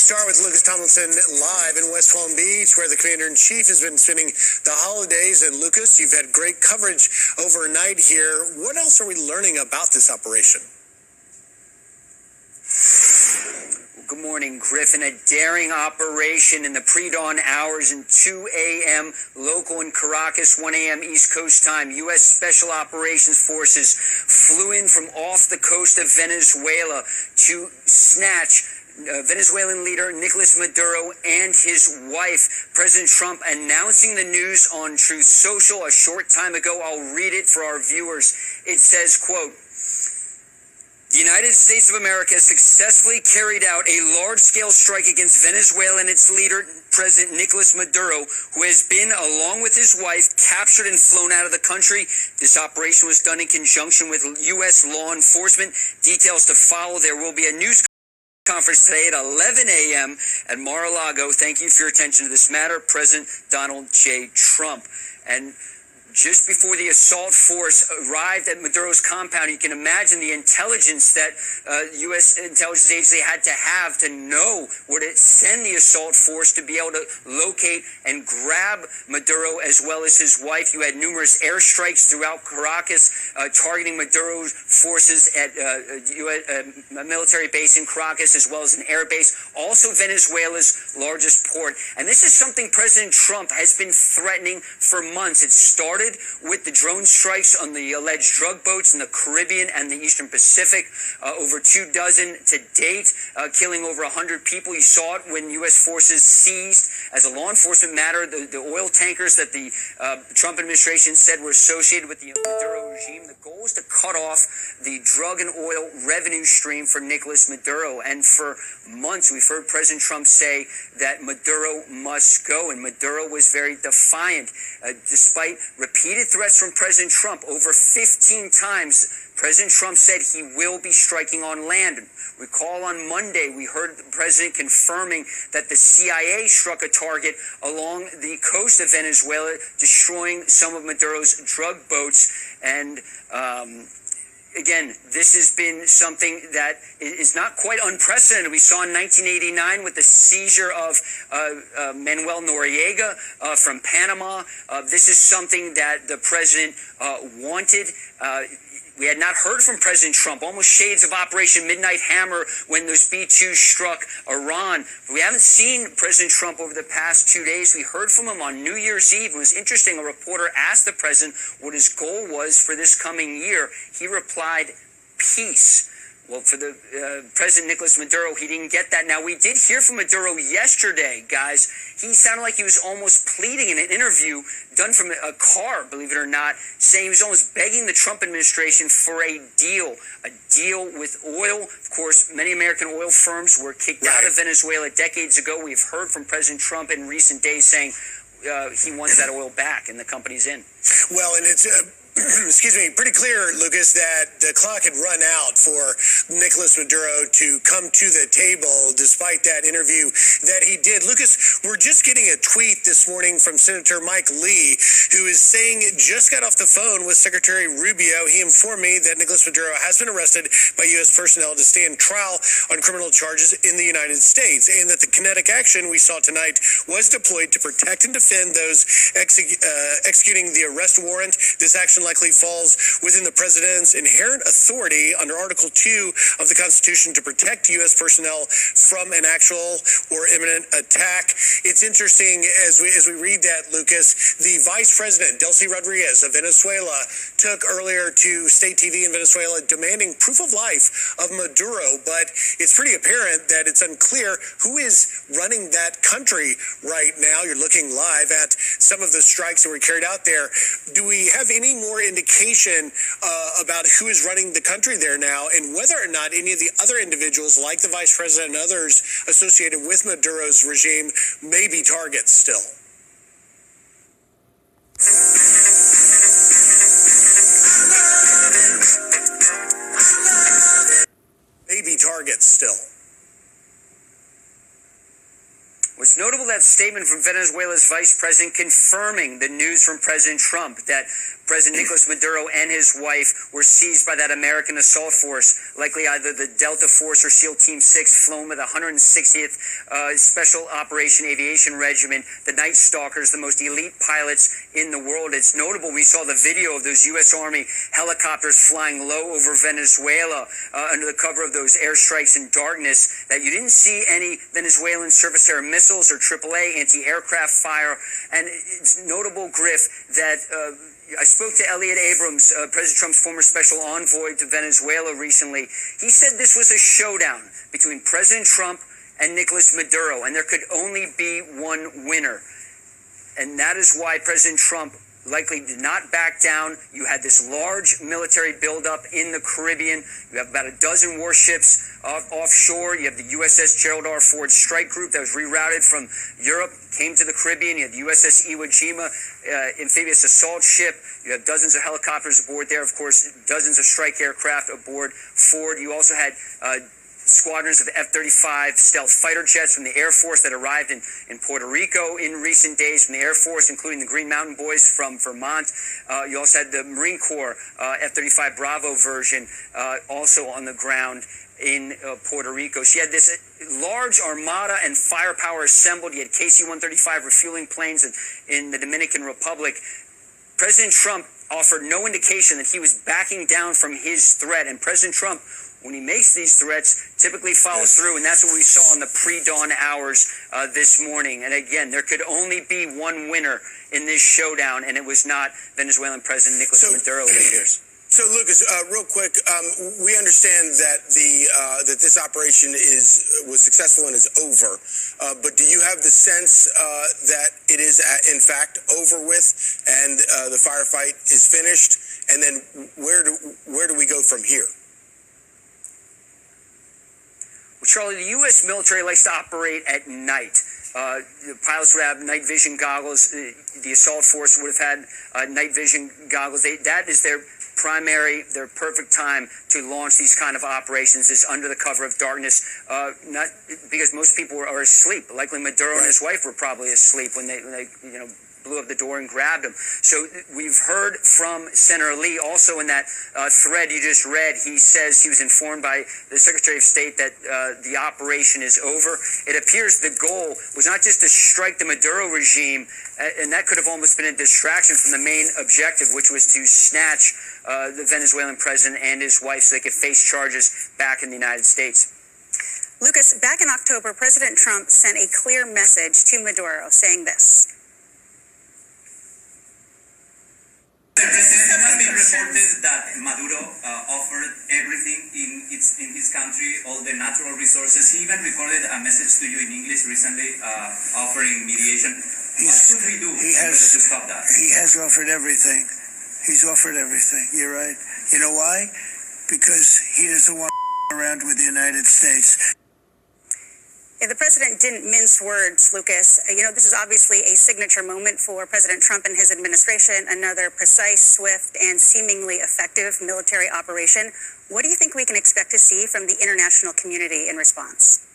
start with Lucas Tomlinson live in West Palm Beach, where the commander-in-chief has been spending the holidays. And Lucas, you've had great coverage overnight here. What else are we learning about this operation? Good morning, Griffin. A daring operation in the pre-dawn hours and 2 a.m. local in Caracas, 1 a.m. East Coast time. U.S. Special Operations Forces flew in from off the coast of Venezuela to snatch Venezuelan leader Nicolas Maduro and his wife. President Trump announcing the news on Truth Social a short time ago. I'll read it for our viewers. It says, quote, "The United States of America successfully carried out a large-scale strike against Venezuela and its leader, President Nicolas Maduro, who has been, along with his wife, captured and flown out of the country. This operation was done in conjunction with U.S. law enforcement. Details to follow. There will be a news conference today at 11 a.m. at Mar-a-Lago. Thank you for your attention to this matter. President Donald J. Trump." And just before the assault force arrived at Maduro's compound, you can imagine the intelligence that U.S. intelligence agency had to have to know where to send the assault force to be able to locate and grab Maduro as well as his wife. You had numerous airstrikes throughout Caracas targeting Maduro's forces at a military base in Caracas as well as an air base, also Venezuela's largest port. And this is something President Trump has been threatening for months. It started with the drone strikes on the alleged drug boats in the Caribbean and the Eastern Pacific, over 24 to date, killing over 100 people. You saw it when U.S. forces seized, as a law enforcement matter, the oil tankers that the Trump administration said were associated with the Maduro regime. The goal is to cut off the drug and oil revenue stream for Nicolas Maduro. And for months, we've heard President Trump say that Maduro must go, and Maduro was very defiant, despite repeated threats from President Trump. Over 15 times, President Trump said he will be striking on land. Recall on Monday, we heard the president confirming that the CIA struck a target along the coast of Venezuela, destroying some of Maduro's drug boats. And again, this has been something that is not quite unprecedented. We saw in 1989 with the seizure of Manuel Noriega from Panama. This is something that the president wanted. We had not heard from President Trump, almost shades of Operation Midnight Hammer when those B-2s struck Iran. We haven't seen President Trump over the past 2 days. We heard from him on New Year's Eve. It was interesting. A reporter asked the president what his goal was for this coming year. He replied, peace. Well, for the President Nicolas Maduro, he didn't get that. Now, we did hear from Maduro yesterday, guys. He sounded like he was almost pleading in an interview done from a car, believe it or not, saying he was almost begging the Trump administration for a deal with oil. Of course, many American oil firms were kicked out of Venezuela decades ago. We've heard from President Trump in recent days saying he wants that oil back, and the company's in. Well, and it's excuse me, pretty clear, Lucas, that the clock had run out for Nicolas Maduro to come to the table despite that interview that he did. Lucas, we're just getting a tweet this morning from Senator Mike Lee, who is saying just got off the phone with Secretary Rubio. He informed me that Nicolas Maduro has been arrested by U.S. personnel to stand trial on criminal charges in the United States, and that the kinetic action we saw tonight was deployed to protect and defend those executing the arrest warrant. This action likely falls within the president's inherent authority under Article 2 of the Constitution to protect U.S. personnel from an actual or imminent attack. It's interesting as we read that, Lucas, the Vice President, Delcy Rodriguez of Venezuela, took earlier to state TV in Venezuela demanding proof of life of Maduro, but it's pretty apparent that it's unclear who is running that country right now. You're looking live at some of the strikes that were carried out there. Do we have any more indication about who is running the country there now, and whether or not any of the other individuals like the vice president and others associated with Maduro's regime may be targets still? May be targets still. What's notable, that statement from Venezuela's vice president confirming the news from President Trump that President Nicolas Maduro and his wife were seized by that American assault force, likely either the Delta Force or SEAL Team 6, flown with the 160th Special Operation Aviation Regiment, the Night Stalkers, the most elite pilots in the world. It's notable, we saw the video of those U.S. Army helicopters flying low over Venezuela under the cover of those airstrikes in darkness, that you didn't see any Venezuelan surface-to-air missiles or AAA anti-aircraft fire. And it's notable, Griff, that I spoke to Elliot Abrams, President Trump's former special envoy to Venezuela recently. He said this was a showdown between President Trump and Nicolas Maduro, and there could only be one winner. And that is why President Trump likely did not back down. You had this large military buildup in the Caribbean. You have about a dozen warships offshore. You have the USS Gerald R. Ford strike group that was rerouted from Europe, came to the Caribbean. You had the USS Iwo Jima, amphibious assault ship. You have dozens of helicopters aboard there. Of course, dozens of strike aircraft aboard Ford. You also had squadrons of F-35 stealth fighter jets from the Air Force that arrived in Puerto Rico in recent days, from the Air Force, including the Green Mountain Boys from Vermont. You also had the Marine Corps F-35 Bravo version also on the ground in Puerto Rico. So you had this large armada and firepower assembled. You had KC-135 refueling planes in the Dominican Republic. President Trump offered no indication that he was backing down from his threat, and President Trump, when he makes these threats, typically follows through, and that's what we saw in the pre-dawn hours this morning. And again, there could only be one winner in this showdown, and it was not Venezuelan President Nicolas Maduro, it appears. So, Lucas, real quick, we understand that that this operation was successful and is over. But do you have the sense that it is in fact over with and the firefight is finished? And then where do we go from here? Well, Charlie, the U.S. military likes to operate at night. The pilots would have night vision goggles. The assault force would have had night vision goggles. That is their perfect time to launch these kind of operations, is under the cover of darkness, not because most people are asleep. Likely Maduro and his wife were probably asleep when they blew up the door and grabbed him. So we've heard from Senator Lee also in that thread you just read. He says he was informed by the Secretary of State that the operation is over. It appears the goal was not just to strike the Maduro regime, and that could have almost been a distraction from the main objective, which was to snatch the Venezuelan president and his wife so they could face charges back in the United States. Lucas, back in October, President Trump sent a clear message to Maduro saying this. It has been reported that Maduro offered everything in his country, all the natural resources. He even recorded a message to you in English recently, offering mediation. What should we do in order to stop that? He has offered everything. He's offered everything. You're right. You know why? Because he doesn't want around with the United States. Yeah, the president didn't mince words, Lucas. This is obviously a signature moment for President Trump and his administration, another precise, swift, and seemingly effective military operation. What do you think we can expect to see from the international community in response?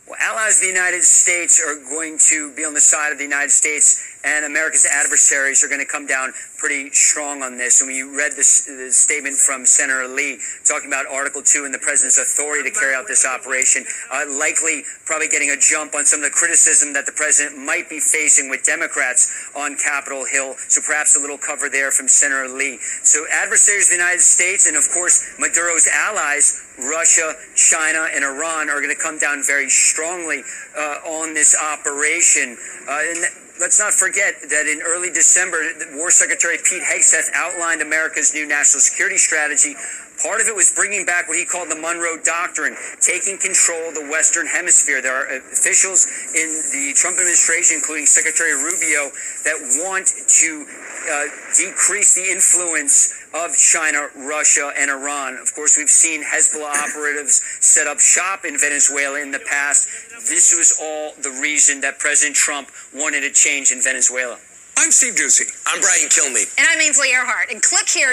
Well, allies of the United States are going to be on the side of the United States, and America's adversaries are going to come down pretty strong on this. And when you read the statement from Senator Lee talking about Article 2 and the president's authority to carry out this operation, likely probably getting a jump on some of the criticism that the president might be facing with Democrats on Capitol Hill. So perhaps a little cover there from Senator Lee. So adversaries of the United States and, of course, Maduro's allies, Russia, China, and Iran, are going to come down very strongly on this operation. And let's not forget that in early December, War Secretary Pete Hegseth outlined America's new national security strategy. Part of it was bringing back what he called the Monroe Doctrine, taking control of the Western Hemisphere. There are officials in the Trump administration, including Secretary Rubio, that want to decrease the influence of China, Russia, and Iran. Of course, we've seen Hezbollah operatives set up shop in Venezuela in the past. This was all the reason that President Trump wanted a change in Venezuela. I'm Steve Ducey. I'm Brian Kilmeade. And I'm Ainsley Earhart. And click here